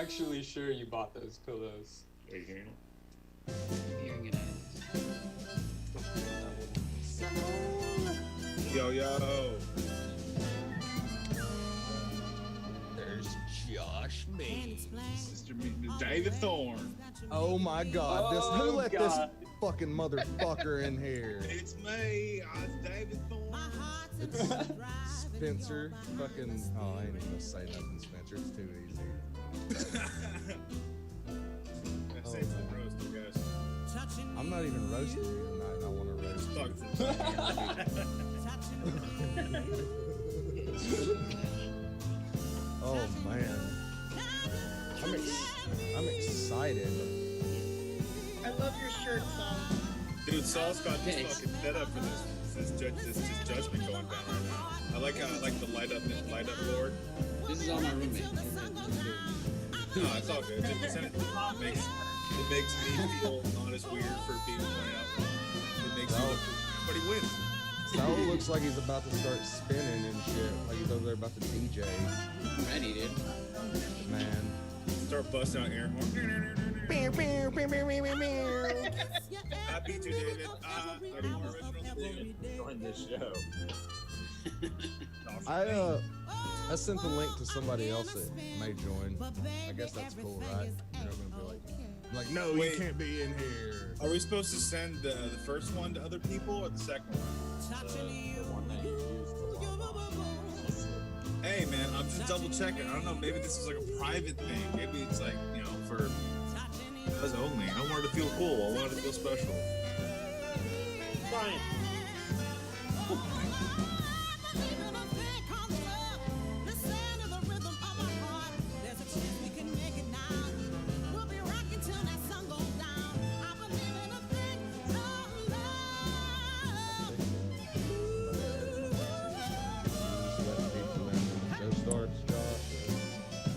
actually sure you bought those pillows. Are you hearing it? I'm hearing it. Yo. There's Josh Maines. Mr. David Thorne. Oh my God! Oh, Who let God. this fucking motherfucker in here? It's me. It's David Thorne. It's Spencer. Fucking. Oh, I ain't even gonna say nothing, Spencer. It's too easy. That's it for the roast, I guess. I'm not even roasting you tonight. And I want to roast you. Oh man, I'm excited. I love your shirt, Saul. Dude, Saul's got this Thanks. fucking fed up for this judgment going down right now. I like the light up Lord. This is all my roommate. No, it's all good. It makes me feel not as weird for being pointed out. It makes me look, but he wins. Saul looks like he's about to start spinning and shit. Like he's over there about to DJ. Ready, dude. Man. Start busting out air horn. I beat you, David. I do more original thing. Join this show. I sent the link to somebody else that may join. I guess that's cool, right? You're not gonna be like no, Wait. you can't be in here. Are we supposed to send the first one to other people or the second one? The one that you used to log on. Hey man, I'm just double checking. I don't know, maybe this is like a private thing. Maybe it's like, for us only. I wanted to feel cool. I wanted to feel special. Brian. Go starts, Josh.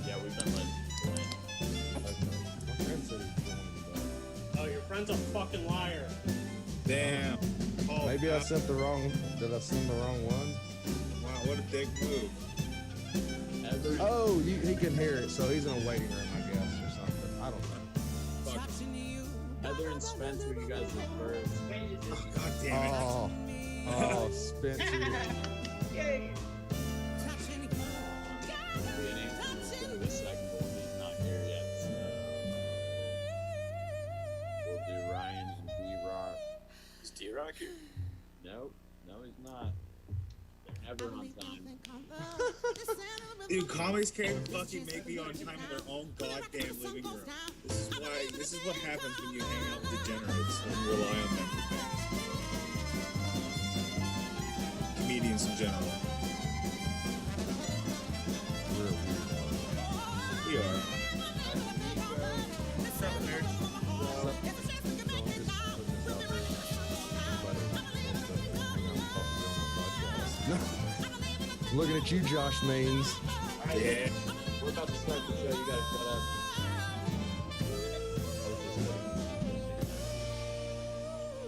Yeah, we've been letting people in. My friend said he's joining, Oh, your friend's a fucking liar. Damn. Oh, but maybe I sent the wrong. Did I send the wrong one? Wow, what a dick move. Ever Oh, he can hear it, so he's in a waiting room, I guess, or something. I don't know. Fuck. Heather and Spencer, you guys were first. Oh, God damn it. Oh, Spencer. Yay! Beginning. It's gonna be second, but he's not here yet. So we'll do Ryan and D-Rock. Is D-Rock here? Nope. No, he's not. They're never on time. Dude, comics can't fucking make me on time in their own goddamn living room. This is what happens when you hang out with degenerates and rely on them for things. Comedians in general. We are. What's up, nerd? Looking at you, Josh Maines. Yeah. We're about to start the show. You gotta shut up.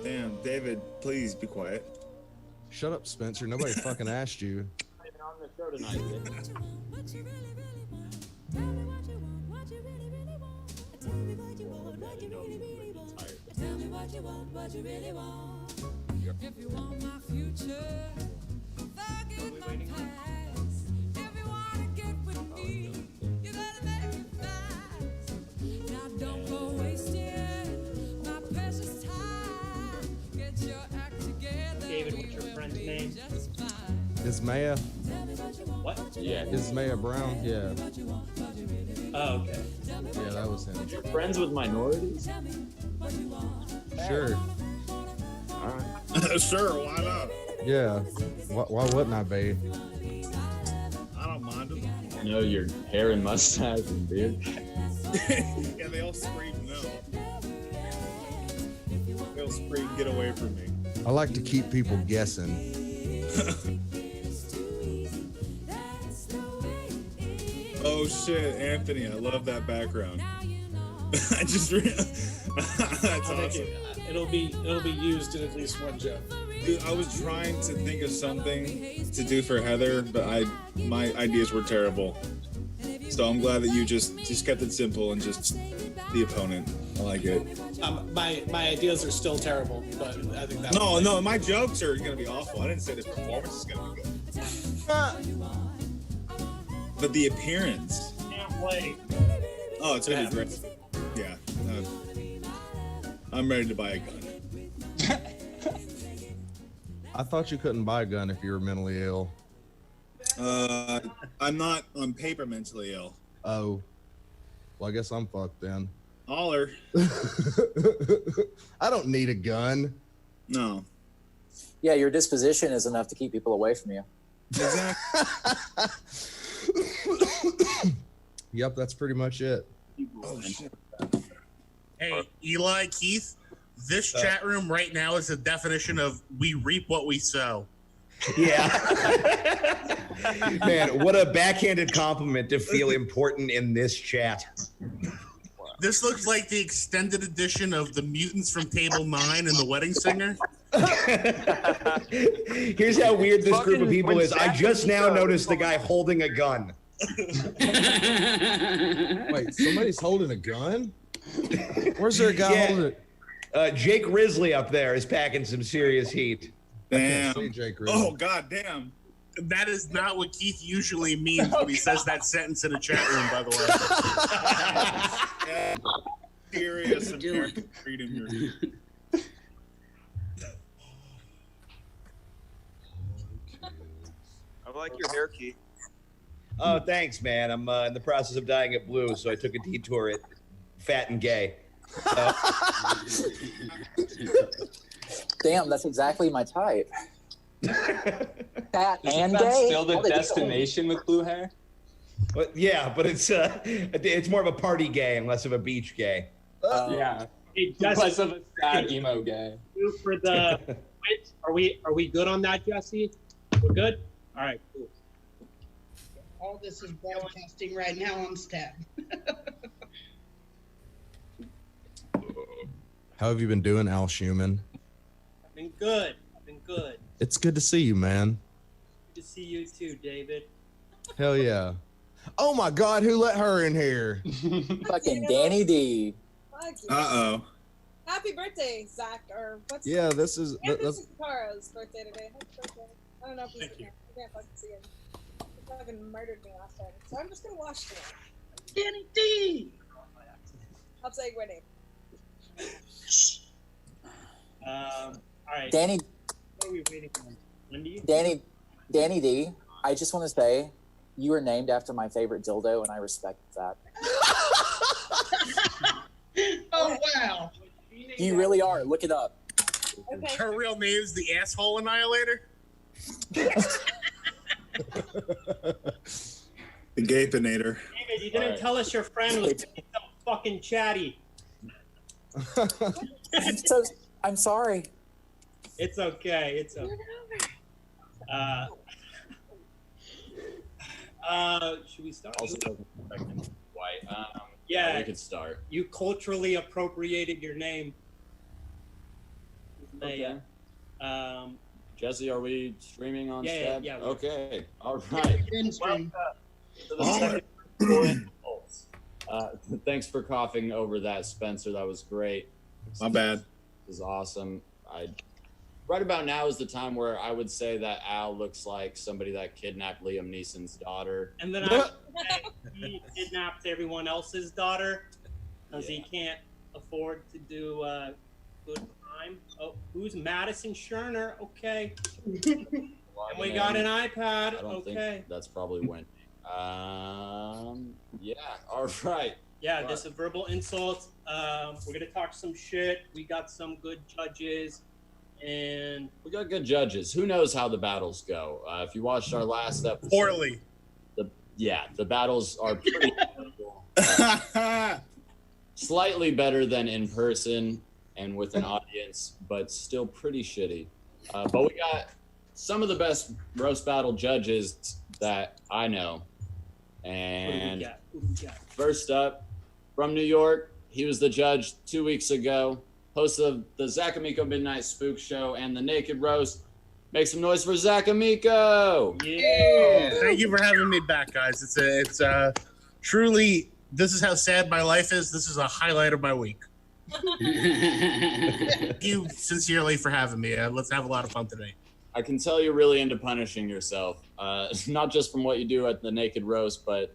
Damn, David, please be quiet. Shut up, Spencer. Nobody fucking asked you. Not even on the show tonight, kid. If you want my future, forget my past. If you wanna get with me, you gotta make it fast. Now don't go wasting my precious time. Get your act together. David, what's your friend's name? Just fine. Ismaya. What? Yeah. Ismaya Brown. Yeah. Oh, okay. Yeah, that was him. You're friends with minorities? Sure. Alright. Sure, why not? Yeah. Why wouldn't I be? I don't mind them. I know your hair and mustache and beard. Yeah, they all scream no. They all scream, get away from me. I like to keep people guessing. Oh shit, Anthony, I love that background. I just that's awesome. It'll be used in at least one joke. Dude, I was trying to think of something to do for Heather, but my ideas were terrible. So I'm glad that you just kept it simple and just the opponent. I like it. My ideas are still terrible, but I think that. No, my jokes are gonna be awful. I didn't say the performance is gonna be good. But the appearance. Can't wait. Oh, it's gonna be great. Yeah. I'm ready to buy a gun. I thought you couldn't buy a gun if you were mentally ill. I'm not on paper mentally ill. Oh. Well, I guess I'm fucked then. Holler. I don't need a gun. No. Yeah, your disposition is enough to keep people away from you. Exactly. Yep, that's pretty much it. Oh shit. Hey, Eli, Keith, this chat room right now is the definition of we reap what we sow. Yeah. Man, what a backhanded compliment to feel important in this chat. This looks like the extended edition of the mutants from Table 9 and The Wedding Singer. Here's how weird this group of people is. I just now noticed the guy holding a gun. Wait, somebody's holding a gun? Where's there a guy Yeah. holding it? Jake Risley up there is packing some serious heat. Damn. See Jake Reed. Oh god damn. That is not what Keith usually means when he says that sentence in a chat room, by the way. Yeah. Serious American freedom here. I like your hair, Keith. Oh, thanks, man. I'm in the process of dyeing it blue, so I took a detour at Fat and Gay. Damn, that's exactly my type. Fat and Isn't that gay. still the How they do it? destination with blue hair? But yeah, but it's more of a party gay and less of a beach gay. Yeah. Hey, Less Jesse, of a sad emo guy. for the quiz, are we good on that, Jesse? We're good. All right, cool. All this is broadcasting right now on Stab. How have you been doing, Al Schumann? I've been good. It's good to see you, man. Good to see you too, David. Hell yeah. Oh my God, who let her in here? Fucking Danny D. Fuck you. Uh-oh. Happy birthday, Zach. Or what's Yeah, this is Anderson Caro's birthday today. Happy birthday. I don't know if he's Thank you. I can't fucking see him. He fucking murdered me last time. So I'm just gonna watch it. Danny D. I'll say winning. All right. Danny What are we waiting for? Wendy? Danny D. I just want to say you were named after my favorite dildo, and I respect that. Oh wow. You really are. Look it up. Okay. Her real name is the Asshole Annihilator. The Gapinator. David, you didn't tell us your friend was so fucking chatty. So I'm sorry. It's okay. It's okay. Should we start? Also, white. Yeah. we could start. You culturally appropriated your name. Okay. Um, Jesse, are we streaming on Yeah, Stab? yeah, Okay. All right. In stream. So the second point, thanks for coughing over that, Spencer. That was great. My bad. It was awesome. Right about now is the time where I would say that Al looks like somebody that kidnapped Liam Neeson's daughter. and then I he kidnapped everyone else's daughter because he can't afford to do good crime. Oh, who's Madison Scherner? Okay. And we got an iPad. I don't Okay. think that's probably Wendy. Yeah. All right. Yeah, this is verbal insults. We're gonna talk some shit. We got some good judges, and We got good judges. Who knows how the battles go? If you watched our last episode, Poorly. the battles are pretty slightly better than in person and with an audience, but still pretty shitty. But we got some of the best roast battle judges that I know. what do we And got? Who do we got? first up, from New York, he was the judge 2 weeks ago, host of the Zach Amico Midnight Spook Show and the Naked Roast. Make some noise for Zach Amico! Yeah. Thank you for having me back, guys. It's a Truly, this is how sad my life is. This is a highlight of my week. Thank you sincerely for having me. Let's have a lot of fun today. I can tell you're really into punishing yourself, not just from what you do at the Naked Roast, but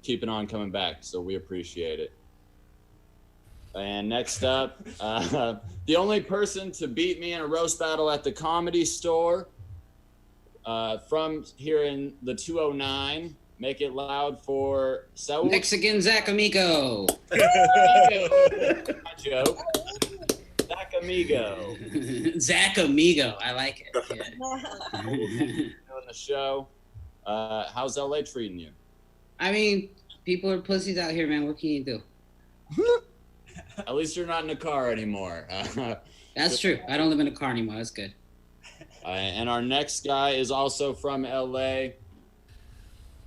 keeping on coming back. So we appreciate it. And next up, the only person to beat me in a roast battle at the Comedy Store, from here in the 209. Make it loud for Saul. Mexican Zach Amigo. Joke. Zach Amigo. Zach Amigo. I like it. Yeah. Doing the show. How's LA treating you? I mean, people are pussies out here, man. What can you do? At least you're not in a car anymore. That's true. I don't live in a car anymore. That's good. And our next guy is also from LA.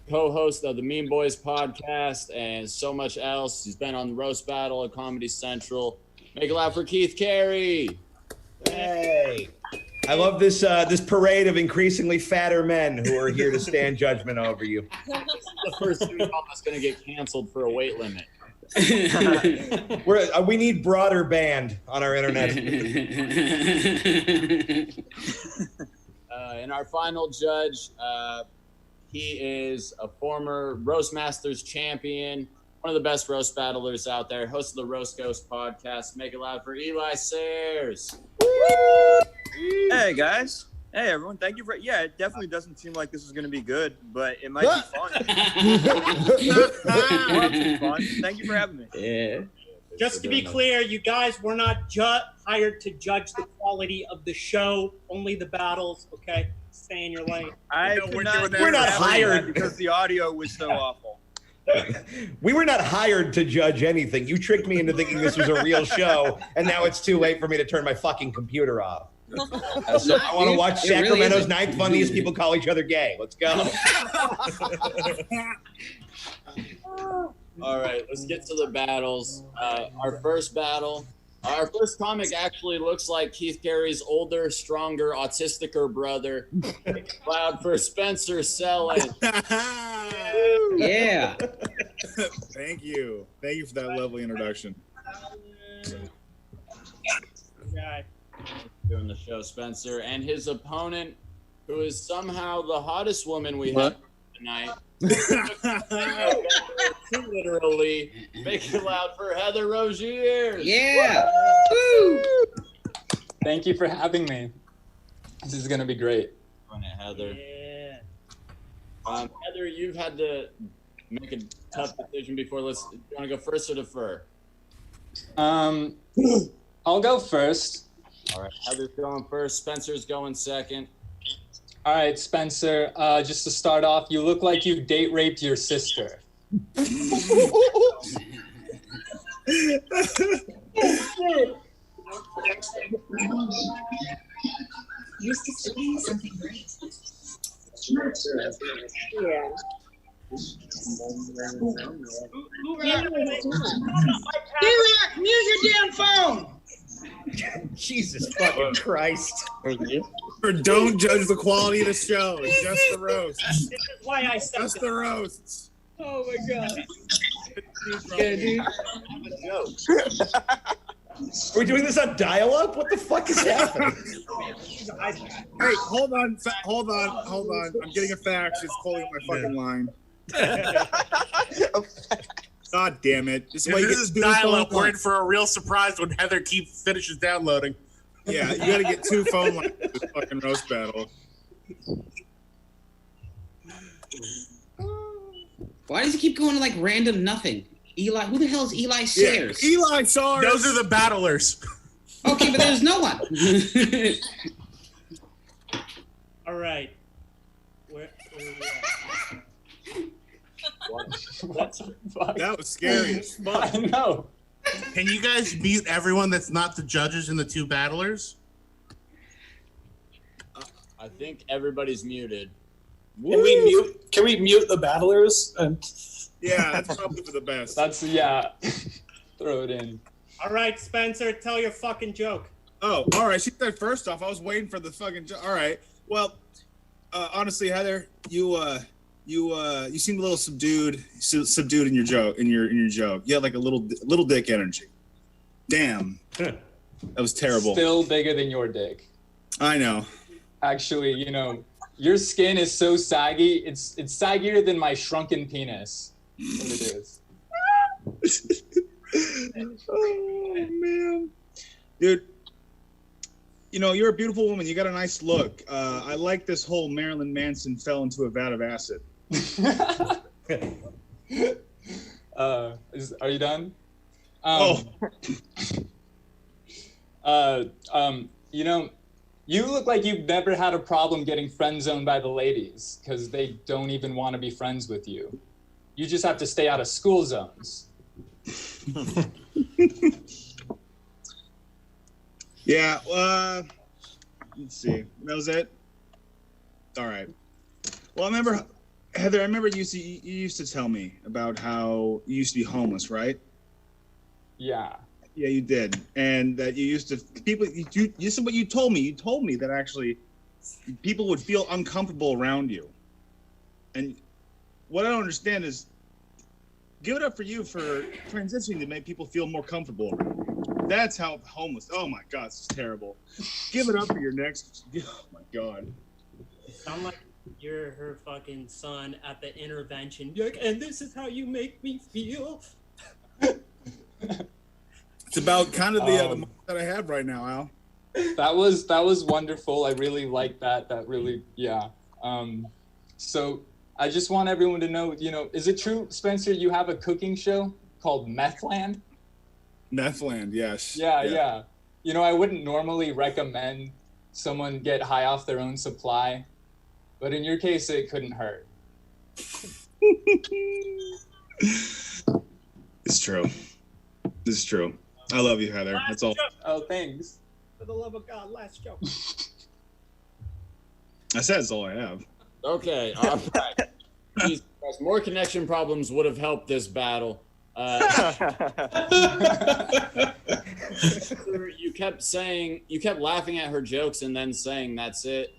Co-host of the Mean Boys podcast and so much else. He's been on the Roast Battle at Comedy Central. Make it loud for Keith Carey. Hey. I love this this parade of increasingly fatter men who are here to stand judgment over you. The first thing that's going to get canceled for a weight limit. We need broader band on our internet. And our final judge, he is a former Roast Masters champion, one of the best roast battlers out there, host of the Roast Ghost podcast. Make it loud for Eli Sayers. Hey, guys. Hey, everyone. Thank you for... Yeah, it definitely doesn't seem like this is going to be good, but it might be fun. Fun. Thank you for having me. Yeah. Just to be clear, you guys were not hired to judge the quality of the show, only the battles, okay? Stay in your lane. We're not hired because the audio was so awful. We were not hired to judge anything. You tricked me into thinking this was a real show, and now it's too late for me to turn my fucking computer off. So I want to watch Sacramento's ninth funniest people call each other gay. Let's go. All right, let's get to the battles. Our first battle. Our first comic actually looks like Keith Carey's older, stronger, autisticer brother. Loud for Spencer Selling. Yeah. Thank you. Thank you for that lovely introduction. Doing the show, Spencer. And his opponent, who is somehow the hottest woman we have tonight. Literally, make it loud for Heather Rogier. Yeah. Woo. Thank you for having me. This is gonna be great. Run it, Heather. Yeah. Heather, you've had to make a tough decision before. You want to go first or defer? I'll go first. All right, Heather's going first. Spencer's going second. All right, Spencer, just to start off, you look like you date raped your sister. Used to say something great. Yeah. D-Rock, mute your damn phone. Jesus fucking Christ. Or don't judge the quality of the show. It's just the roast. This is why I said Just the roasts. Oh my God. Yeah, dude. Are we doing this on dial-up? What the fuck is happening? Hey, hold on. I'm getting a fax. It's calling my fucking line. God damn it. This is dial-up. We're in for a real surprise when Heather finishes downloading. Yeah, you gotta get 2 phone lines for this fucking roast battle. Why does he keep going to like random nothing? Eli, who the hell is Eli Sayers? Yeah, Eli Sayers. Those are the battlers. Okay, but there's no one. All right. Where are we at? That was scary as fuck. I know. Can you guys mute everyone that's not the judges and the 2 battlers? I think everybody's muted. Can we mute the battlers? Yeah, that's probably for the best. Throw it in. All right, Spencer, tell your fucking joke. Oh, all right. She said first off. I was waiting for the fucking. All right. Well, honestly, Heather, you you seemed a little subdued in your joke. You had like a little dick energy. Damn, that was terrible. Still bigger than your dick. I know. Actually, you know, your skin is so saggy. It's saggier than my shrunken penis. What it is. Oh man, dude. You know, you're a beautiful woman. You got a nice look. I like this whole Marilyn Manson fell into a vat of acid. Are you done? You know, you look like you've never had a problem getting friend zoned by the ladies because they don't even want to be friends with you. You just have to stay out of school zones. Yeah, let's see. That was it? All right. Well, I remember, Heather, you used to tell me about how you used to be homeless, right? Yeah. Yeah, you did. And that you used to, you said what you told me. You told me that actually people would feel uncomfortable around you. And what I don't understand is, give it up for you for transitioning to make people feel more comfortable around you. That's how homeless. Oh my God, this is terrible. Give it up for your next. Oh my God. You sound like you're her fucking son at the intervention. You're like, and this is how you make me feel. It's about kind of the moment that I have right now, Al. That was wonderful. I really like that. That really, yeah. So I just want everyone to know, you know, is it true, Spencer, you have a cooking show called Methland? Methland, yes. Yeah. You know, I wouldn't normally recommend someone get high off their own supply, but in your case, it couldn't hurt. It's true. This is true. I love you, Heather. That's all. Oh, thanks. For the love of God, last joke. I said it's all I have. Okay, all right. Jesus Christ, more connection problems would have helped this battle. You kept laughing at her jokes and then saying that's it.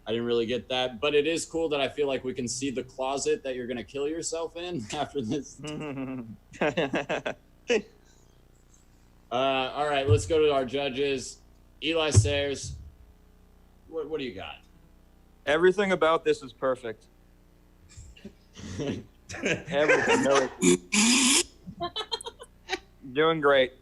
I didn't really get that, but it is cool that I feel like we can see the closet that you're gonna kill yourself in after this. All right, let's go to our judges. Eli Sayers, what do you got? Everything about this is perfect. Everything. No, doing great.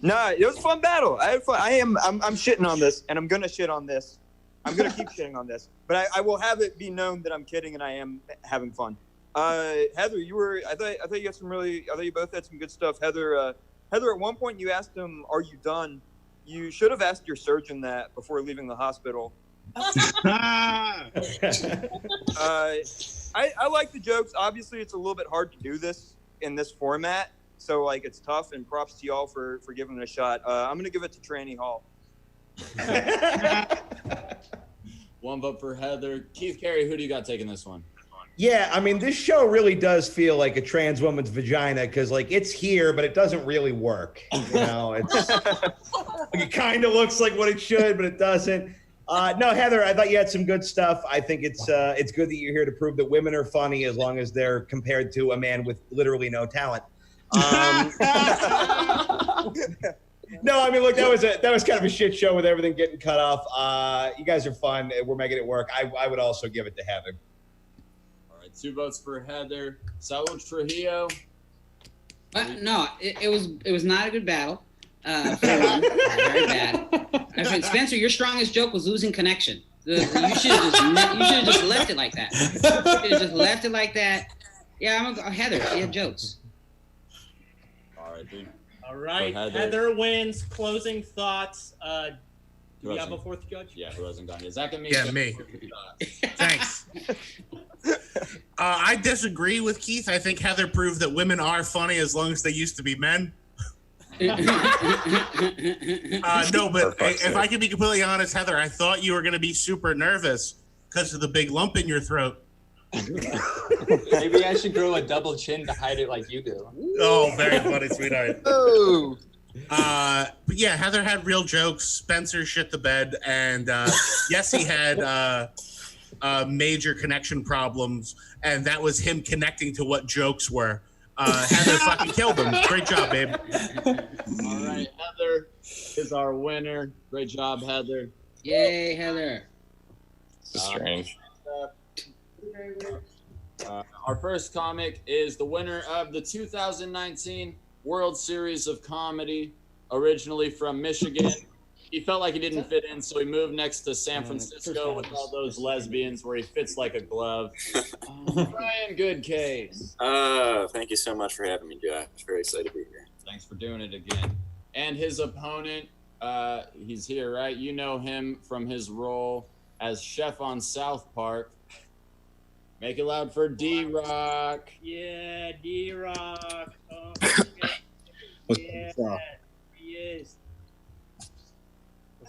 No, it was a fun battle. I had fun. I'm shitting on this, and I'm gonna shit on this. I'm gonna keep shitting on this, but I will have it be known that I'm kidding and I am having fun. Heather, I thought you had some really. I thought you both had some good stuff. Heather, at one point you asked him, "Are you done?" You should have asked your surgeon that before leaving the hospital. I like the jokes. Obviously, it's a little bit hard to do this in this format, so like it's tough. And props to y'all for giving it a shot. I'm gonna give it to Tranny Hall. One vote for Heather. Keith Carey, who do you got taking this one? Yeah, I mean, this show really does feel like a trans woman's vagina because, like, it's here, but it doesn't really work. You know, it's like, it kind of looks like what it should, but it doesn't. No, Heather, I thought you had some good stuff. I think it's good that you're here to prove that women are funny as long as they're compared to a man with literally no talent. No, I mean, look, that was kind of a shit show with everything getting cut off. You guys are fun. We're making it work. I would also give it to Heather. All right, 2 votes for Heather. Saul Trujillo. No, it was not a good battle. Very bad. Actually, Spencer, your strongest joke was losing connection. You should have just left it like that. You should have just left it like that. Yeah, I'm gonna go Heather. She had jokes. All right, dude. All right, Heather wins. Closing thoughts. Do we have a fourth judge? Yeah, who hasn't gone? Is that gonna be? Yeah, me. Thanks. I disagree with Keith. I think Heather proved that women are funny as long as they used to be men. No, but if I can be completely honest, Heather, I thought you were going to be super nervous because of the big lump in your throat. Maybe I should grow a double chin to hide it like you do. Oh, very funny, sweetheart. Oh. But yeah, Heather had real jokes. Spencer shit the bed, and yes, he had major connection problems, and that was him connecting to what jokes were. Heather fucking killed him. Great job, babe. All right, Heather is our winner. Great job, Heather. Yay, Heather. This is strange. Our first comic is the winner of the 2019 World Series of Comedy, originally from Michigan. He felt like he didn't fit in, so he moved next to San Francisco with all those lesbians where he fits like a glove. Ryan Goodcase. Thank you so much for having me, Josh. Very excited to be here. Thanks for doing it again. And his opponent, he's here, right? You know him from his role as Chef on South Park. Make it loud for D-Rock. Yeah, D-Rock. Oh, yeah, he is.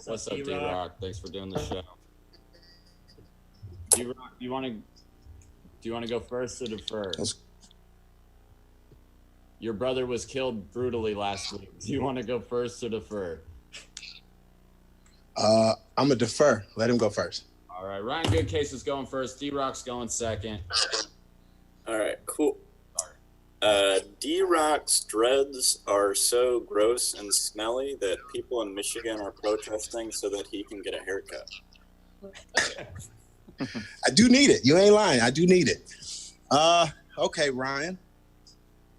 What's up, D-Rock? Thanks for doing the show. D-Rock, do you want to go first or defer? Your brother was killed brutally last week. Do you want to go first or defer? I'm gonna defer. Let him go first. All right, Ryan Goodcase is going first. D-Rock's going second. All right, cool. D-Rock's dreads are so gross and smelly that people in Michigan are protesting so that he can get a haircut. I do need it. You ain't lying. I do need it. Okay, Ryan.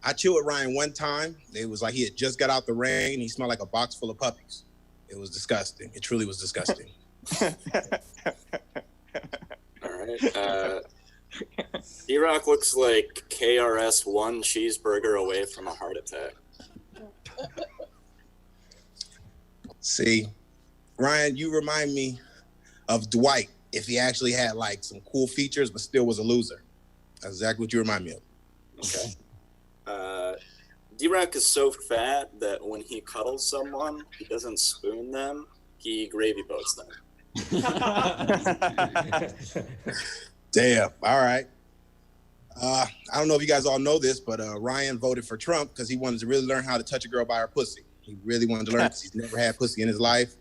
I chilled with Ryan one time. It was like he had just got out the rain. He smelled like a box full of puppies. It was disgusting. It truly was disgusting. All right. D-Rock looks like KRS one cheeseburger away from a heart attack. See, Ryan, you remind me of Dwight if he actually had like some cool features but still was a loser. That's exactly what you remind me of. Okay. D-Rock is so fat that when he cuddles someone, he doesn't spoon them, he gravy boats them. Damn. All right. I don't know if you guys all know this, but Ryan voted for Trump because he wanted to really learn how to touch a girl by her pussy. He really wanted to learn because he's never had pussy in his life.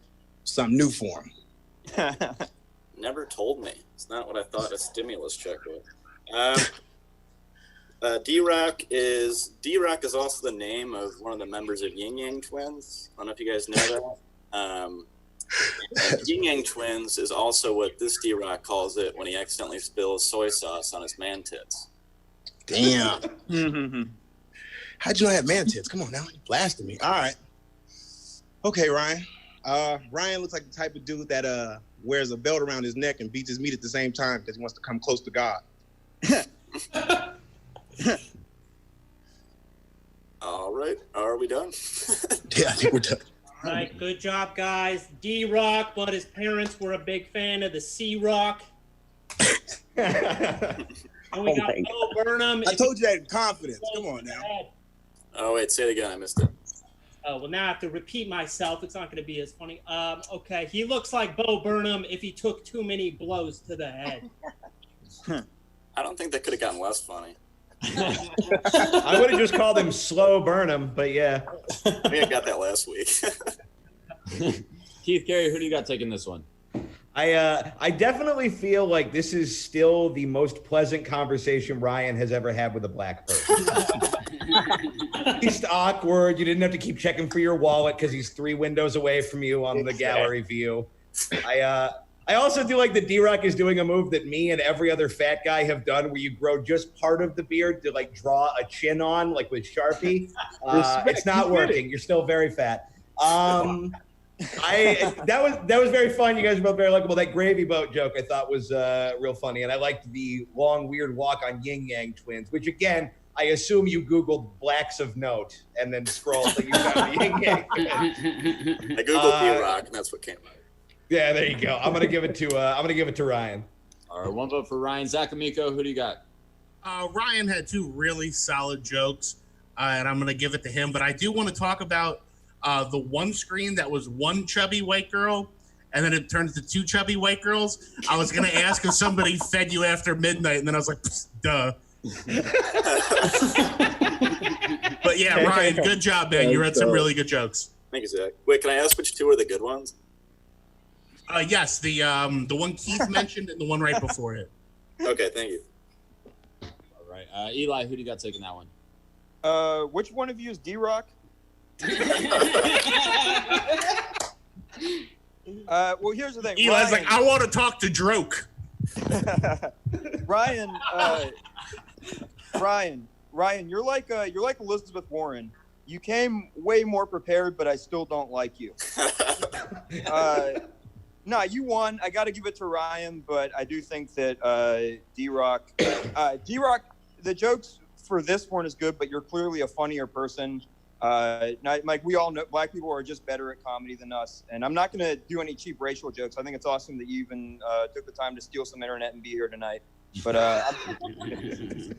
Something new for him. Never told me. It's not what I thought a stimulus check was. D-Rock is also the name of one of the members of Yin Yang Twins. I don't know if you guys know that. Yin Yang Twins is also what this D-Rock calls it when he accidentally spills soy sauce on his man tits. Damn. How'd you know I had man tits? Come on now. You blasted me. All right. Okay, Ryan. Ryan looks like the type of dude that wears a belt around his neck and beats his meat at the same time because he wants to come close to God. All right. Are we done? Yeah, I think we're done. All right, good job, guys. D-Rock, but his parents were a big fan of the C-Rock. And we got Bo Burnham. I told you that in confidence. Come on now. Oh, wait. Say it again. I missed it. Oh, well, now I have to repeat myself. It's not going to be as funny. Okay, he looks like Bo Burnham if he took too many blows to the head. I don't think that could have gotten less funny. I would have just called him Slow Burnham, but yeah. I think I got that last week. Keith Carey, who do you got taking this one? I definitely feel like this is still the most pleasant conversation Ryan has ever had with a black person. Least awkward. You didn't have to keep checking for your wallet because he's 3 windows away from you on the gallery view. I also do like that D-Rock is doing a move that me and every other fat guy have done where you grow just part of the beard to like draw a chin on, like with Sharpie. It's not working. You're still very fat. That was very fun. You guys were both very likable. That gravy boat joke I thought was real funny. And I liked the long, weird walk on Yin Yang Twins, which again, I assume you Googled blacks of note and then scrolled till you found the Yin Yang Twins. I Googled D-Rock and that's what came up. Yeah, there you go. I'm gonna give it to Ryan. All right, 1 vote for Ryan. Zach Amico, who do you got? Ryan had 2 really solid jokes, and I'm gonna give it to him. But I do want to talk about the one screen that was 1 chubby white girl, and then it turned to 2 chubby white girls. I was gonna ask if somebody fed you after midnight, and then I was like, duh. But yeah, Ryan, good job, man. You read some really good jokes. Thank you, Zach. Wait, can I ask which 2 are the good ones? Yes, the one Keith mentioned and the one right before it. Okay, thank you. All right, Eli, who do you got taking that one? Which one of you is D-Rock? Well, here's the thing. Eli's like, I want to talk to Droke. Ryan, Ryan, you're like Elizabeth Warren. You came way more prepared, but I still don't like you. No, you won. I got to give it to Ryan, but I do think that D-Rock, the jokes for this one is good, but you're clearly a funnier person. Like we all know, black people are just better at comedy than us. And I'm not going to do any cheap racial jokes. I think it's awesome that you even took the time to steal some internet and be here tonight. But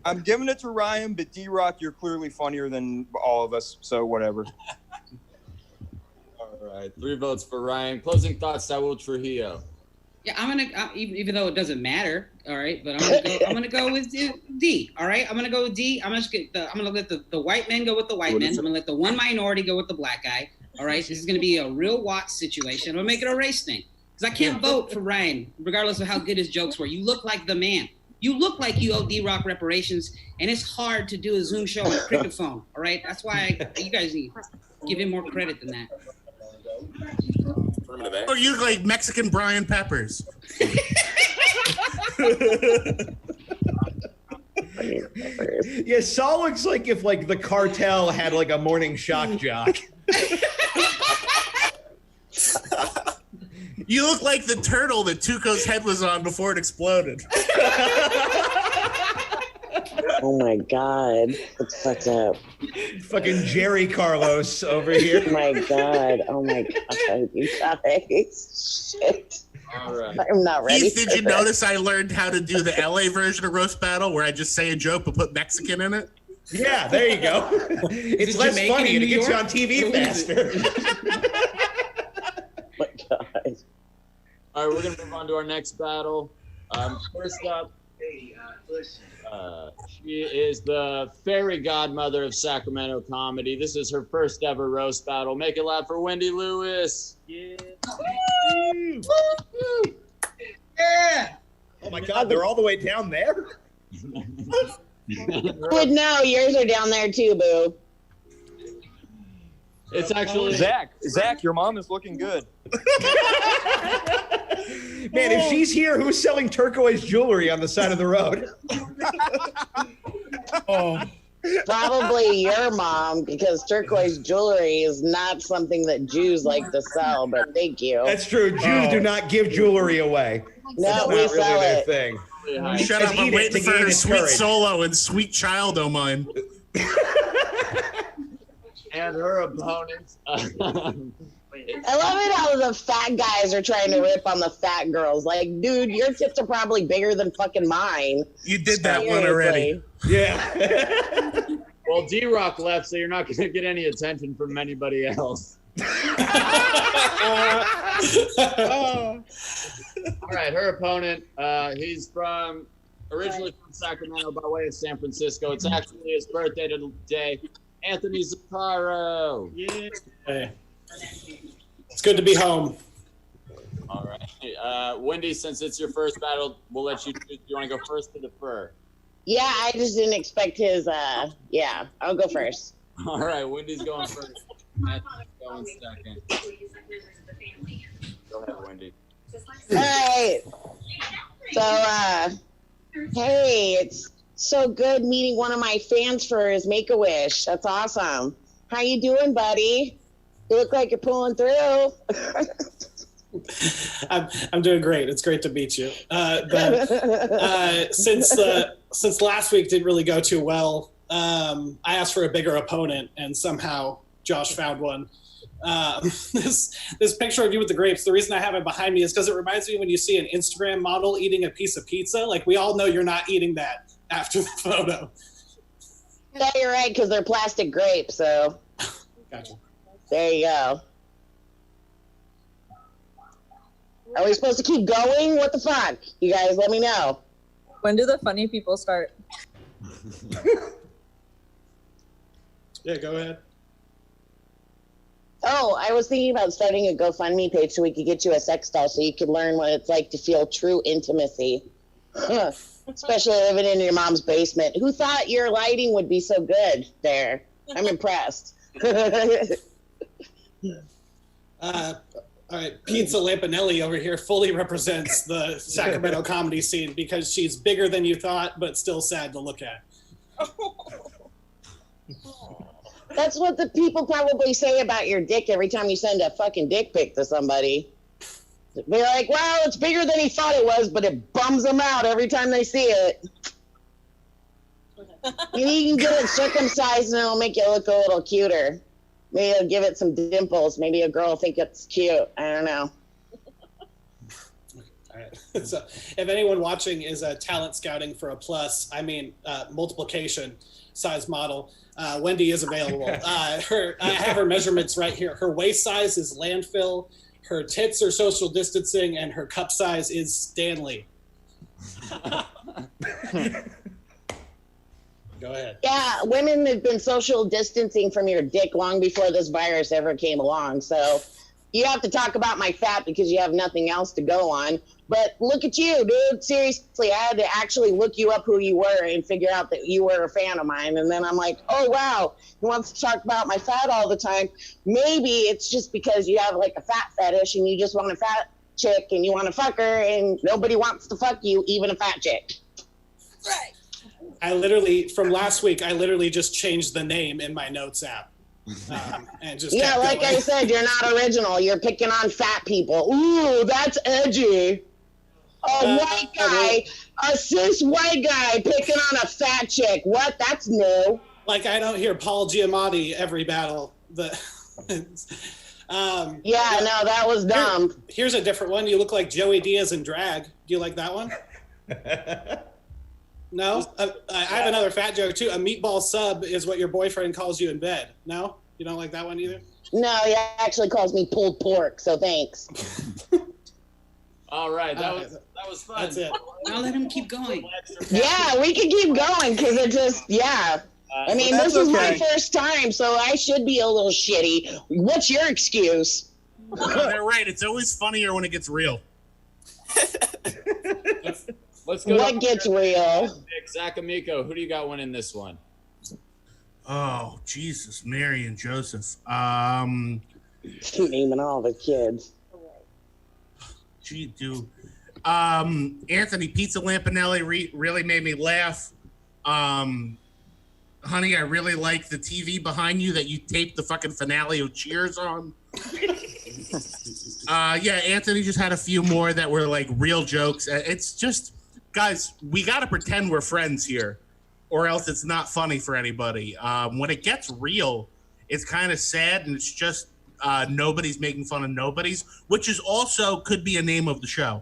I'm giving it to Ryan, but D-Rock, you're clearly funnier than all of us. So whatever. All right, 3 votes for Ryan. Closing thoughts, Saul Trujillo. Yeah, even though it doesn't matter, all right, but I'm gonna go with D. All right, I'm gonna go with D. I'm gonna let the white men go with the white men. I'm gonna let the one minority go with the black guy. All right, this is gonna be a real Watts situation. I'm gonna make it a race thing because I can't vote for Ryan regardless of how good his jokes were. You look like the man. You look like you owe D-Rock reparations, and it's hard to do a Zoom show on a cricket phone. All right, that's why you guys need to give him more credit than that. Or you look like Mexican Brian Peppers. Yeah, Saul looks like if like the cartel had like a morning shock jock. You look like the turtle that Tuco's head was on before it exploded. Oh my God, what's fucked up? Fucking Jerry Carlos over here. Oh my God, oh my God, you guys, shit. All right. I'm not ready. Keith, did you notice I learned how to do the LA version of roast battle where I just say a joke but put Mexican in it? Yeah, there you go. It's less Jamaican funny in and it New gets you on York? TV faster. Oh my God. All right, we're gonna move on to our next battle. First up, she is the fairy godmother of Sacramento comedy. This is her first ever roast battle. Make it loud for Wendy Lewis. Yeah. Yeah. Oh my God, they're all the way down there? Would know yours are down there too, boo. It's actually Zach, your mom is looking good. Man, if she's here, who's selling turquoise jewelry on the side of the road? Oh. Probably your mom, because turquoise jewelry is not something that Jews like to sell, but thank you. That's true. Jews do not give jewelry away. No, That's we not sell really their it. thing. Shut Just up, I'm eat it waiting to for gain her its sweet courage. solo and sweet child o' mine. and her opponents. I love it how the fat guys are trying to rip on the fat girls. Like, dude, your tits are probably bigger than fucking mine. You did that one already. Yeah. Well, D-Rock left, so you're not going to get any attention from anybody else. All right, her opponent, he's originally from Sacramento by way of San Francisco. It's actually his birthday today. Anthony Zaccaro. Yeah. Hey. It's good to be home. All right. Wendy, since it's your first battle, we'll let you choose. Do you want to go first or defer? Yeah, I just didn't expect his, yeah, I'll go first. All right, Wendy's going first. Anthony's going second. Go ahead, Wendy. All right. So, hey, it's so good meeting one of my fans for his Make-A-Wish. That's awesome. How you doing, buddy? You look like you're pulling through. I'm doing great. It's great to meet you. Since last week didn't really go too well, I asked for a bigger opponent, and somehow Josh found one. This picture of you with the grapes, the reason I have it behind me is because it reminds me when you see an Instagram model eating a piece of pizza. Like, we all know you're not eating that after the photo. Yeah, you're right, because they're plastic grapes, so. Gotcha. There you go. Are we supposed to keep going? What the fuck? You guys let me know. When do the funny people start? Yeah, go ahead. Oh, I was thinking about starting a GoFundMe page so we could get you a sex doll so you could learn what it's like to feel true intimacy. Especially living in your mom's basement. Who thought your lighting would be so good there? I'm impressed. All right, Pizza Lampanelli over here fully represents the Sacramento comedy scene because she's bigger than you thought, but still sad to look at. That's what the people probably say about your dick every time you send a fucking dick pic to somebody. They're like, well, it's bigger than he thought it was, but it bums them out every time they see it. You can get it circumcised and it'll make you look a little cuter. Maybe it'll give it some dimples. Maybe a girl will think it's cute. I don't know. All right. So if anyone watching is talent scouting for a multiplication size model, Wendy is available. I have her measurements right here. Her waist size is landfill. Her tits are social distancing, and her cup size is Stanley. Go ahead. Yeah, women have been social distancing from your dick long before this virus ever came along. So you have to talk about my fat because you have nothing else to go on. But look at you, dude. Seriously, I had to actually look you up who you were and figure out that you were a fan of mine. And then I'm like, oh, wow, he wants to talk about my fat all the time. Maybe it's just because you have like a fat fetish and you just want a fat chick and you want to fuck her and nobody wants to fuck you, even a fat chick. Right. From last week, I literally just changed the name in my notes app. And just yeah, like going. I said, you're not original. You're picking on fat people. Ooh, that's edgy. A white guy, a cis white guy picking on a fat chick. What? That's new. Like I don't hear Paul Giamatti every battle. No, that was dumb. Here's a different one. You look like Joey Diaz in drag. Do you like that one? No? I have another fat joke too. A meatball sub is what your boyfriend calls you in bed. No? You don't like that one either? No, he actually calls me pulled pork, so thanks. All right, that was fun. That's it. Now let him keep going. Yeah, we can keep going because it just, I mean, this is my first time, so I should be a little shitty. What's your excuse? They're right. It's always funnier when it gets real. Let's go. What gets real? Zach Amico, who do you got winning this one? Oh, Jesus, Mary and Joseph. Naming all the kids. Gee, dude. Anthony Pizza Lampanelli really made me laugh. Honey, I really like the TV behind you that you taped the fucking finale of Cheers on. Anthony just had a few more that were like real jokes. It's just, guys, we got to pretend we're friends here or else it's not funny for anybody. When it gets real, it's kind of sad and it's just nobody's making fun of nobody's, which is also could be a name of the show.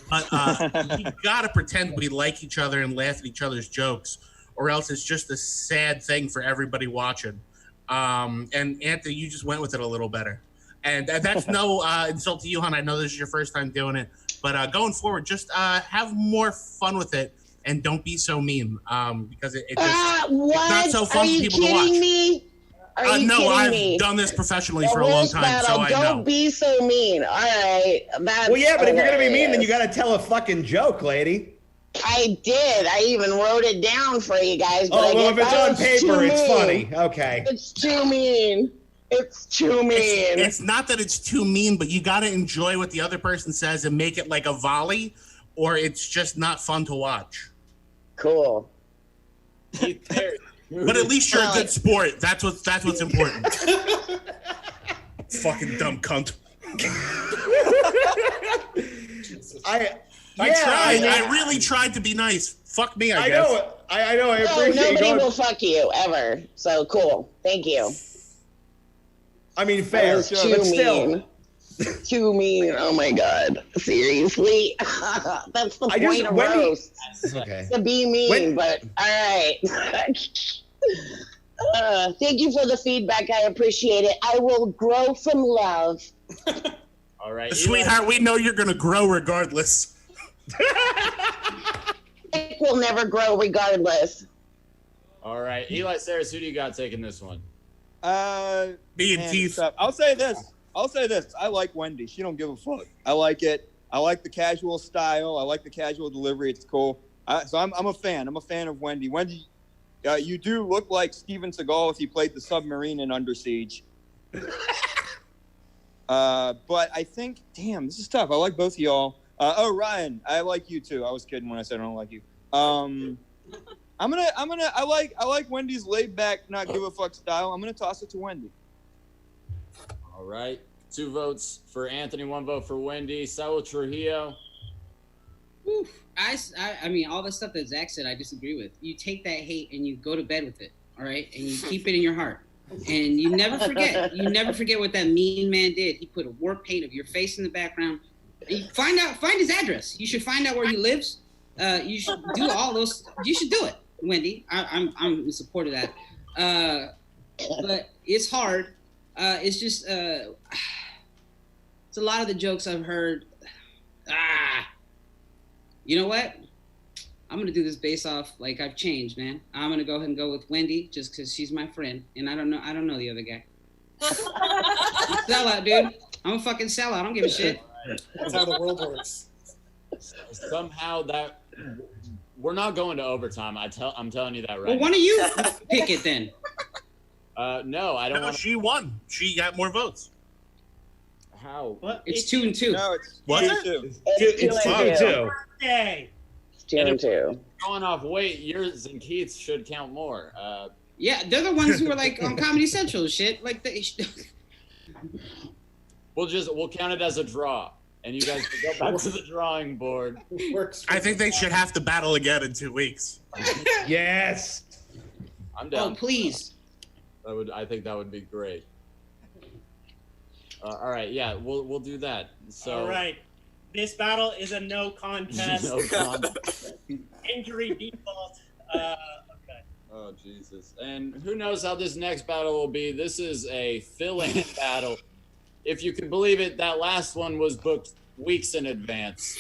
But we got to pretend we like each other and laugh at each other's jokes or else it's just a sad thing for everybody watching. And Anthony, you just went with it a little better. And that's no insult to you, hon. I know this is your first time doing it. But going forward, just have more fun with it and don't be so mean because it's not so fun for people to watch. Me? Are you kidding I've me? done this professionally for a long time, so I know. Don't be so mean. All right. Well, yeah, but if you're going to be mean, then you got to tell a fucking joke, lady. I did. I even wrote it down for you guys. But if it's on paper, it's funny. Okay. It's too mean. It's too mean. It's not that it's too mean, but you got to enjoy what the other person says and make it like a volley, or it's just not fun to watch. Cool. But at least you're a good sport. That's what's important. Fucking dumb cunt. I tried. I really tried to be nice. Fuck me, I guess. I know. I appreciate nobody will fuck you ever. So cool. Thank you. I mean, fair. But still. Too mean. Oh my God. Seriously? That's the point of roast. Okay. To be mean, but all right. Thank you for the feedback. I appreciate it. I will grow from love. All right. Sweetheart, we know you're going to grow regardless. It will never grow regardless. All right. Eli Saris, who do you got taking this one? Me and Man, Keith. it's tough. I'll say this. I like Wendy. She don't give a fuck. I like it. I like the casual style. I like the casual delivery. It's cool. So I'm a fan. I'm a fan of Wendy. Wendy, you do look like Steven Seagal if he played the submarine in Under Siege. But I think, damn, this is tough. I like both of y'all. Ryan, I like you too. I was kidding when I said I don't like you. I like Wendy's laid back, not give a fuck style. I'm gonna toss it to Wendy. All right. 2 votes for Anthony, 1 vote for Wendy. Saul Trujillo. Oof. I mean, all the stuff that Zach said, I disagree with. You take that hate and you go to bed with it, all right? And you keep it in your heart. And you never forget. You never forget what that mean man did. He put a war paint of your face in the background. And you find his address. You should find out where he lives. You should do all those. You should do it, Wendy. I'm in support of that. But it's hard. It's just it's a lot of the jokes I've heard. You know what? I'm gonna do this based off like I've changed, man. I'm gonna go ahead and go with Wendy just because she's my friend, and I don't know the other guy. Sellout, dude. I'm a fucking sellout. I don't give a shit. That's how the world works. Somehow that we're not going to overtime. I'm telling you that right. Well, one of you pick it then. No, I don't. No, she won. She got more votes. How? What? It's 2 and 2. No, it's Was 2-2. It's 2-2. Hey. It's 2 and 2. Going off weight, yours and Keith's should count more. Yeah, they're the ones who are like on Comedy Central and shit. Like we'll count it as a draw, and you guys can go back to the drawing board. I think they should have to battle again in 2 weeks. Yes. I'm down. Oh, please. I think that would be great. All right, yeah, we'll do that. So. All right. This battle is a no contest. No contest. Injury default. Okay. Oh, Jesus. And who knows how this next battle will be. This is a fill-in battle. If you can believe it, that last one was booked weeks in advance.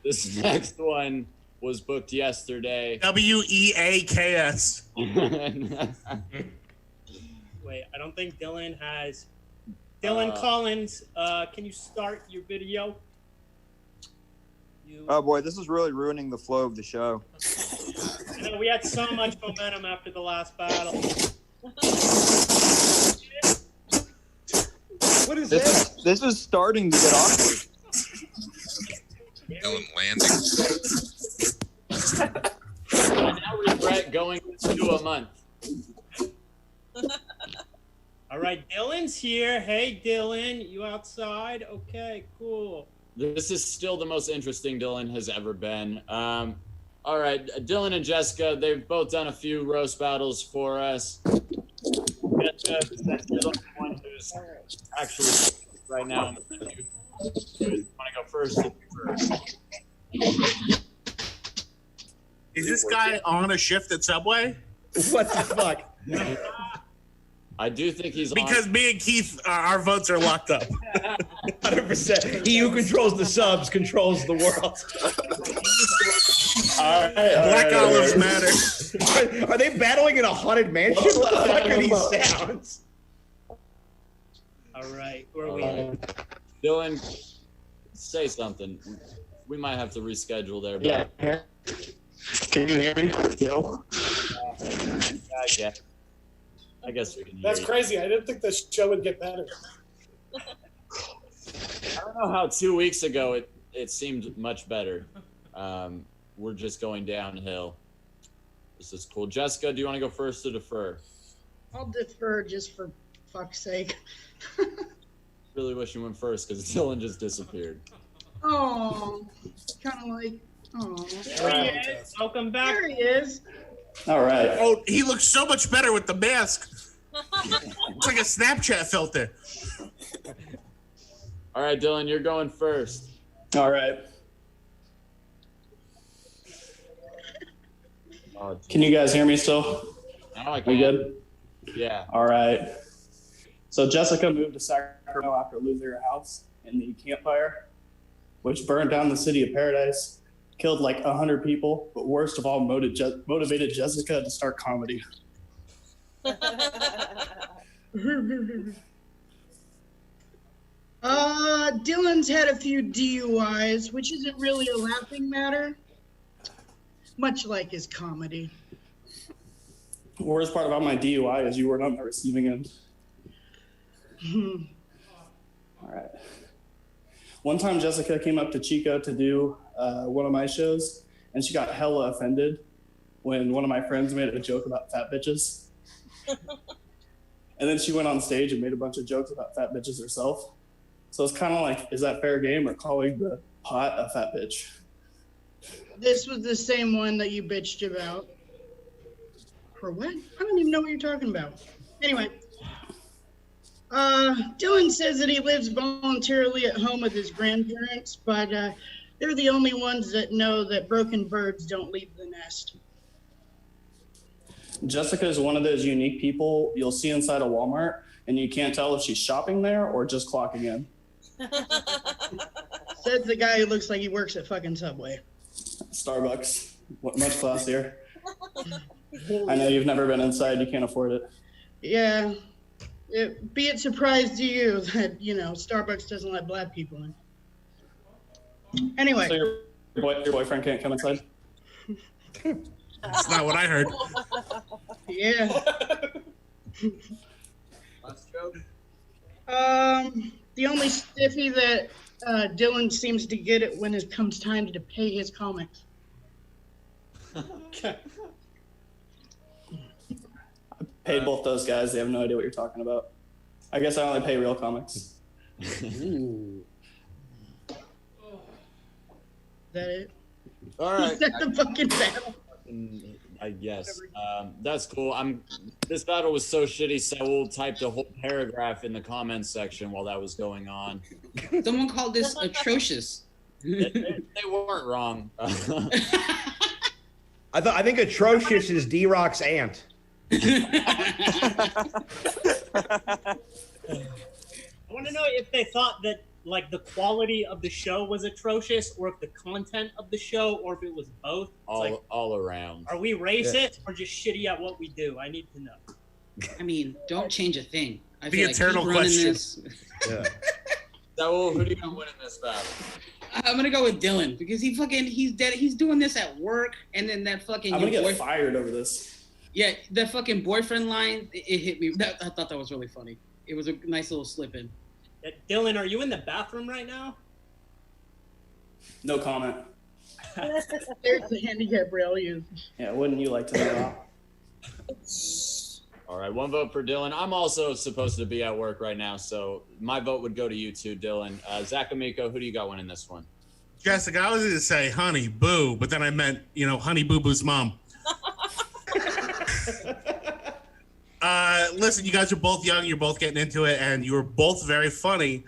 This next one was booked yesterday. WEAKS. Wait, I don't think Dylan has. Dylan Collins, can you start your video? Oh boy, this is really ruining the flow of the show. I know we had so much momentum after the last battle. What is this? This is starting to get awkward. Dylan landing. I now regret going to a month. All right, Dylan's here. Hey, Dylan, you outside? Okay, cool. This is still the most interesting Dylan has ever been. All right, Dylan and Jessica, they've both done a few roast battles for us. Jessica, since you're the one who's actually right now, you want to go first? Is this guy on a shift at Subway? What the fuck? I do think he's because on. me and Keith, our votes are locked up. 100%. He who controls the subs controls the world. Black olives matter. Are they battling in a haunted mansion? What the fuck are these sounds? All right, where are we? Dylan, say something. We might have to reschedule there. Yeah. Can you hear me? Yo. Yeah. I guess we can hear That's you. crazy. I didn't think the show would get better. I don't know how 2 weeks ago it seemed much better. We're just going downhill. This is cool. Jessica, do you want to go first or defer? I'll defer just for fuck's sake. Really wish you went first because Dylan just disappeared. Oh, kind of like, oh. There he is. Welcome back. There he is. All right. Oh, he looks so much better with the mask. It's like a Snapchat filter. All right, Dylan, you're going first. All right. Oh, Can you guys hear me still? Now I can. We good? Yeah. All right. So Jessica moved to Sacramento after losing her house in the Camp Fire, which burned down the city of Paradise, killed like 100 people, but worst of all, motivated Jessica to start comedy. Dylan's had a few DUIs, which isn't really a laughing matter, much like his comedy. The worst part about my DUI is you weren't on the receiving end. All right. One time Jessica came up to Chico to do one of my shows, and she got hella offended when one of my friends made a joke about fat bitches. And then she went on stage and made a bunch of jokes about fat bitches herself. So it's kind of like, is that fair game or calling the pot a fat bitch? This was the same one that you bitched about. For what? I don't even know what you're talking about. Anyway, Dylan says that he lives voluntarily at home with his grandparents, but they're the only ones that know that broken birds don't leave the nest. Jessica is one of those unique people you'll see inside a Walmart, and you can't tell if she's shopping there or just clocking in. Says the guy who looks like he works at fucking Subway. Starbucks, much classier. I know you've never been inside, you can't afford it. Yeah. Be it surprised to you that, Starbucks doesn't let black people in. Anyway. So your boyfriend can't come inside? That's not what I heard. Yeah. Last joke. The only stiffy that Dylan seems to get it when it comes time to pay his comics. Okay. I paid both those guys. They have no idea what you're talking about. I guess I only pay real comics. Ooh. Is that it? All right. Is that the fucking battle? I guess. That's cool. This battle was so shitty, Saul typed a whole paragraph in the comments section while that was going on. Someone called this atrocious. They weren't wrong. I think atrocious is D-Rock's aunt. I want to know if they thought that like the quality of the show was atrocious, or if the content of the show, or if it was both. All around. Are we racist or just shitty at what we do? I need to know. I mean, don't change a thing. I The feel eternal keep running question. this. Yeah. Saul, who do you want to win in this battle? I'm gonna go with Dylan because he's dead. He's doing this at work, and then that fucking. I'm gonna your get fired over this. Yeah, the fucking boyfriend line, it hit me. I thought that was really funny. It was a nice little slip in. Dylan, are you in the bathroom right now? No comment. There's the handicap rail you. Yeah, wouldn't you like to know? All right, one vote for Dylan. I'm also supposed to be at work right now, so my vote would go to you too, Dylan. Zach Amico, who do you got winning this one? Jessica, I was going to say Honey Boo, but then I meant, Honey Boo Boo's mom. Listen, you guys are both young. You're both getting into it, and you were both very funny.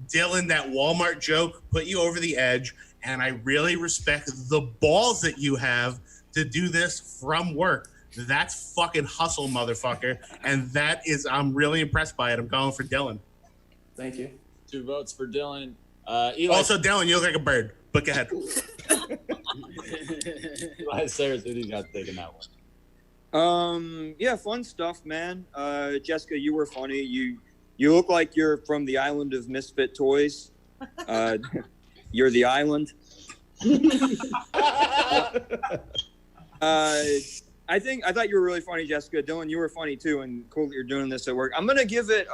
Dylan, that Walmart joke put you over the edge, and I really respect the balls that you have to do this from work. That's fucking hustle, motherfucker. And I'm really impressed by it. I'm going for Dylan. Thank you. 2 votes for Dylan. Eli. Also, Dylan, you look like a bird. Look ahead. Eli Sayers, who do you got taking that one? Yeah, fun stuff, man. Jessica, you were funny. You look like you're from the island of Misfit Toys. You're the island. I thought you were really funny, Jessica. Dylan, you were funny too, and cool that you're doing this at work. I'm gonna give it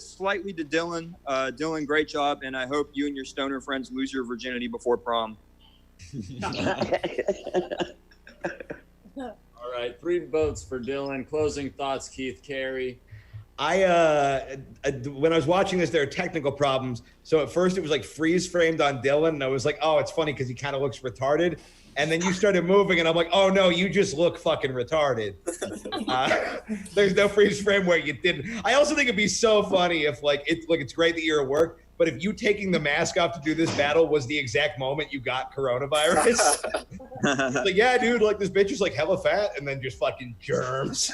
slightly to Dylan. Dylan, great job, and I hope you and your stoner friends lose your virginity before prom. All right, 3 votes for Dylan. Closing thoughts, Keith Carey. When I was watching this, there are technical problems. So at first it was like freeze framed on Dylan, and I was like, oh, it's funny because he kind of looks retarded. And then you started moving, and I'm like, oh no, you just look fucking retarded. There's no freeze frame where you didn't. I also think it'd be so funny if it's great that you're at work, but if you taking the mask off to do this battle was the exact moment you got coronavirus. Like, yeah, dude, like this bitch is like hella fat, and then just fucking germs.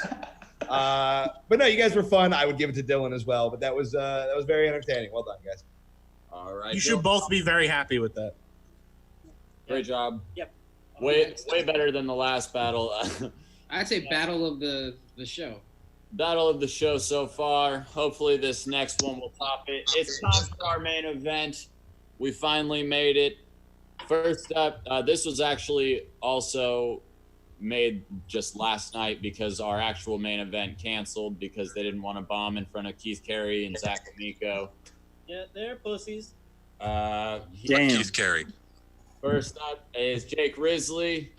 But no, you guys were fun. I would give it to Dylan as well, but that was very entertaining. Well done, guys. All right. You should both be very happy with that. Great job. Yep. Way better than the last battle. I'd say battle of the show. battle of the show so far. Hopefully this next one will top it. It's time for our main event. We finally made it. First up, this was actually also made just last night because our actual main event canceled because they didn't want to bomb in front of Keith Carey and Zach Amico. Yeah, they're pussies. Keith Carey. First up is Jake Risley.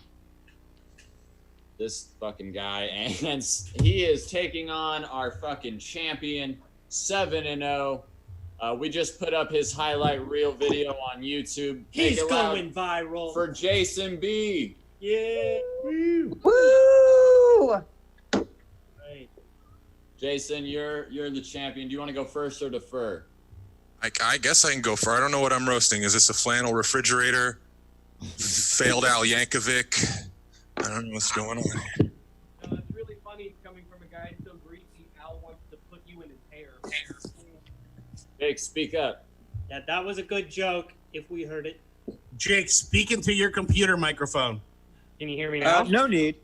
This fucking guy, and he is taking on our fucking champion, 7-0. We just put up his highlight reel video on YouTube. He's Make it loud going viral. for Jason B. Yeah. Woo! Right. Jason, you're the champion. Do you want to go first or defer? I guess I can go for. I don't know what I'm roasting. Is this a flannel refrigerator? Failed Al Yankovic? I don't know what's going on here. It's really funny coming from a guy so greasy. Al wants to put you in his hair. Jake, speak up. Yeah, that was a good joke if we heard it. Jake, speak into your computer microphone. Can you hear me now? No need.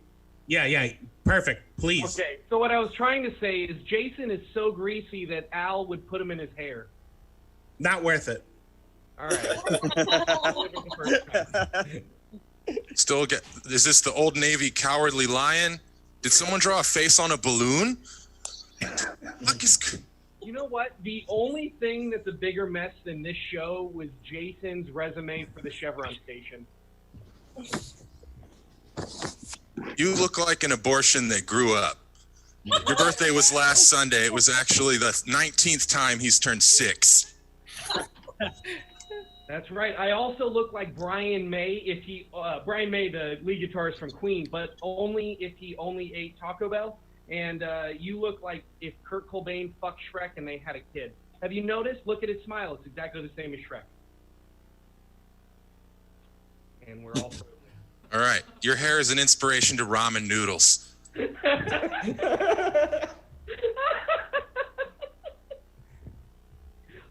Yeah, perfect. Please. Okay, so what I was trying to say is Jason is so greasy that Al would put him in his hair. Not worth it. All right. Still get. Is this the Old Navy Cowardly Lion? Did someone draw a face on a balloon? Fuck is. You know what? The only thing that's a bigger mess than this show was Jason's resume for the Chevron station. You look like an abortion that grew up. Your birthday was last Sunday. It was actually the 19th time he's turned 6. That's right. I also look like Brian May if he Brian May, the lead guitarist from Queen, but only if he only ate Taco Bell. And you look like if Kurt Cobain fucked Shrek and they had a kid. Have you noticed? Look at his smile. It's exactly the same as Shrek. And we're all frozen. All right. Your hair is an inspiration to ramen noodles.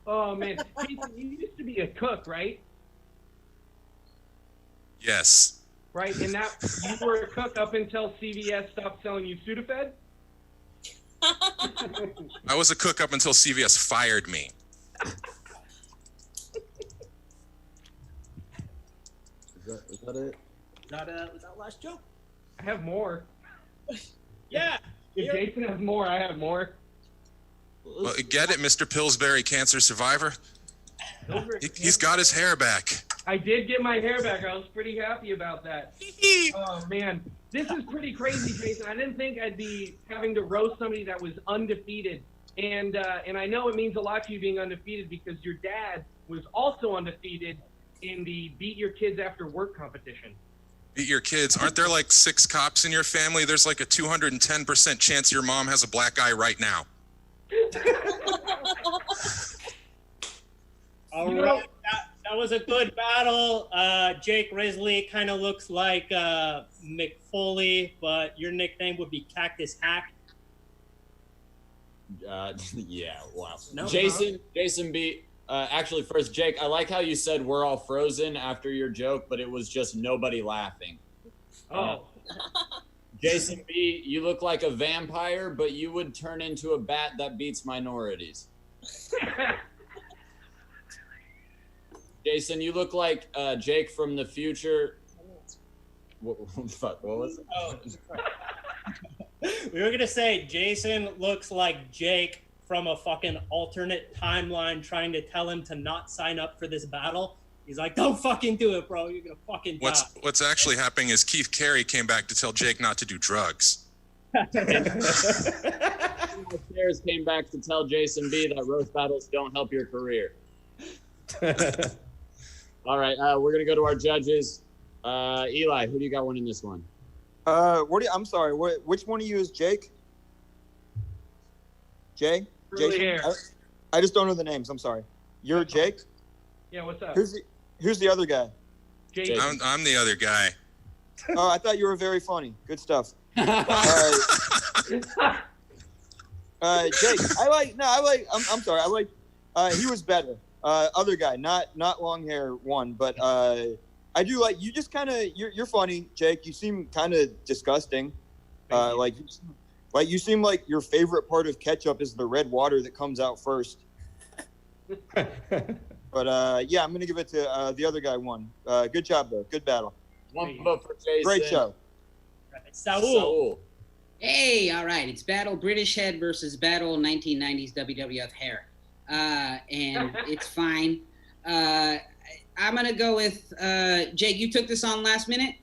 Oh man, Jason, you used to be a cook, right? Yes. Right, and that you were a cook up until CVS stopped selling you Sudafed. I was a cook up until CVS fired me. Is that it? Was that last joke? I have more. Yeah. If Jason has more, I have more. Well, get it, Mr. Pillsbury cancer survivor? He's got his hair back. I did get my hair back. I was pretty happy about that. Oh man, this is pretty crazy, Jason. I didn't think I'd be having to roast somebody that was undefeated, and I know it means a lot to you being undefeated because your dad was also undefeated in the Beat Your Kids After Work competition. Beat your kids. Aren't there like 6 cops in your family? There's like a 210% chance your mom has a black eye right now. All right, that was a good battle. Jake Risley kind of looks like Mick Foley, but your nickname would be Cactus Hack. Yeah, wow. No, Jason B. Actually, first, Jake, I like how you said we're all frozen after your joke, but it was just nobody laughing. Oh. Jason B., you look like a vampire, but you would turn into a bat that beats minorities. Jason, you look like Jake from the future. What was it? Oh. We were going to say Jason looks like Jake from a fucking alternate timeline trying to tell him to not sign up for this battle. He's like, don't fucking do it, bro. You're going to fucking die. What's actually happening is Keith Carey came back to tell Jake not to do drugs. Stairs came back to tell Jason B that roast battles don't help your career. All right, we're going to go to our judges. Eli, who do you got winning this one? I'm sorry. Which one of you is Jake? Jay? Jason? I just don't know the names. I'm sorry. You're Jake? Yeah, what's up? Who's the other guy? Jason. I'm the other guy. Oh, I thought you were very funny. Good stuff. Jake, I'm sorry. He was better. Other guy, not long hair one, but I do like, you just kind of, you're funny, Jake. You seem kind of disgusting. Like, you seem like your favorite part of ketchup is the red water that comes out first. But yeah, I'm gonna give it to the other guy. Won. Good job though. Good battle. One vote for Jason. Great show. Saul. Hey, all right. It's Battle British Head versus Battle 1990s WWF Hair. And it's fine. I'm going to go with Jake. You took this on last minute?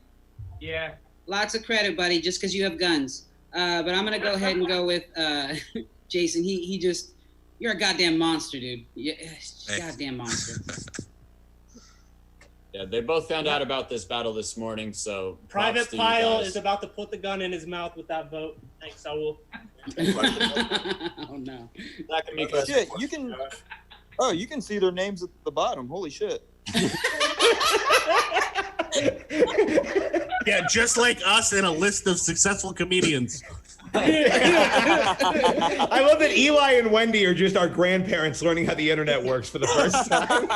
Yeah. Lots of credit, buddy, just because you have guns. But I'm going to go ahead and go with Jason. He just, you're a goddamn monster, dude. Goddamn monster. Yeah, they both found out about this battle this morning, so Private props to you Pile guys. is about to put the gun in his mouth with that vote. Thanks, Saul. Oh no. Shit, you can. Oh, you can see their names at the bottom. Holy shit. Yeah, just like us in a list of successful comedians. I love that Eli and Wendy are just our grandparents learning how the internet works for the first time.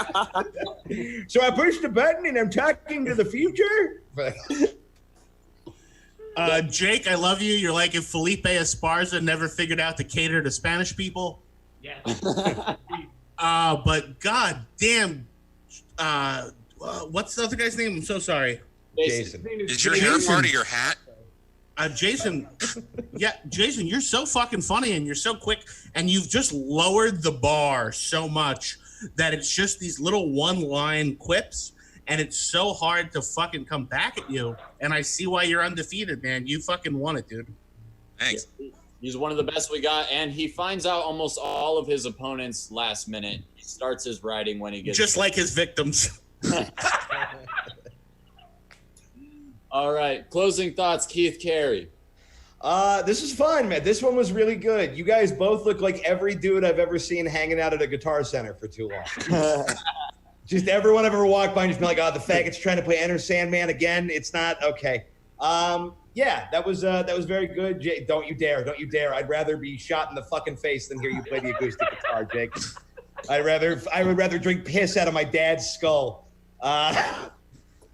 So I pushed a button and I'm talking to the future. Jake, I love you. You're like if Felipe Esparza never figured out to cater to Spanish people. Yeah. But god damn, what's the other guy's name? I'm so sorry. Jason. Is your hair part of your hat? Jason, yeah, Jason, you're so fucking funny and you're so quick and you've just lowered the bar so much that it's just these little one-line quips and it's so hard to fucking come back at you. And I see why you're undefeated, man. You fucking won it, dude. Thanks. He's one of the best we got, and he finds out almost all of his opponents last minute. He starts his writing when he gets just like his victims. All right, closing thoughts, Keith Carey. This is fun, man. This one was really good. You guys both look like every dude I've ever seen hanging out at a Guitar Center for too long. Just everyone I've ever walked by and just been like, oh, the faggot's trying to play Enter Sandman again. It's not okay. Yeah, that was very good. Jake, don't you dare. I'd rather be shot in the fucking face than hear you play the acoustic guitar, Jake. I would rather drink piss out of my dad's skull.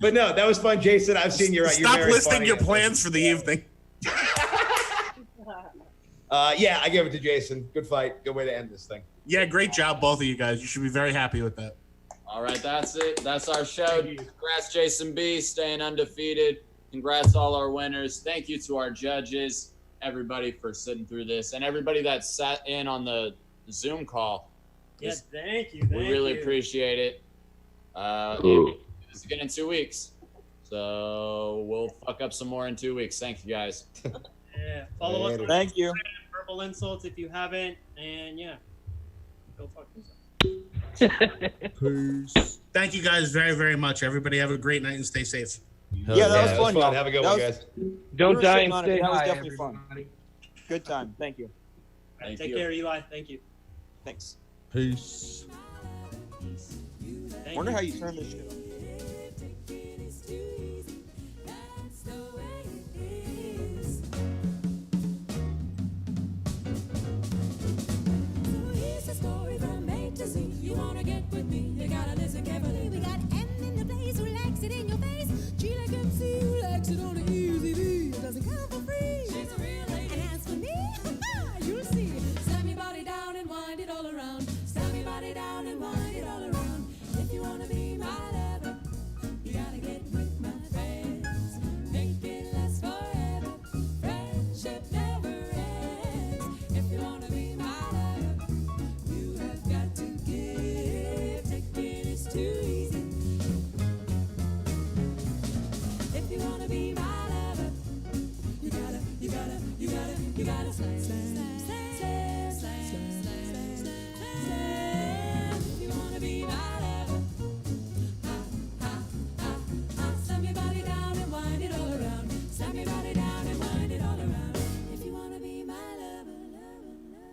But no, that was fun, Jason. I've seen you're Stop very listing funny. your plans for the evening. Yeah, I give it to Jason. Good fight. Good way to end this thing. Yeah, great job, both of you guys. You should be very happy with that. All right, that's it. That's our show. Congrats, Jason B, staying undefeated. Congrats, all our winners. Thank you to our judges, everybody for sitting through this, and everybody that sat in on the Zoom call. Yeah, thank you. We really appreciate it. We'll do this again in 2 weeks. So we'll fuck up some more in 2 weeks. Thank you, guys. Yeah, follow us on Thank you. Verbal Insults if you haven't, and yeah, go fuck yourself. Peace. Thank you guys very, very much. Everybody have a great night and stay safe. Yeah, that was fun. y'all. Have a good That one, was- guys. Don't we were die sitting and on it. stay That was high, definitely fun. everybody. Good time. Thank you. Thank Take you. care, Eli. Thank you. Thanks. Peace. Wonder how you turn this shit on. You wanna get with me, you gotta listen carefully.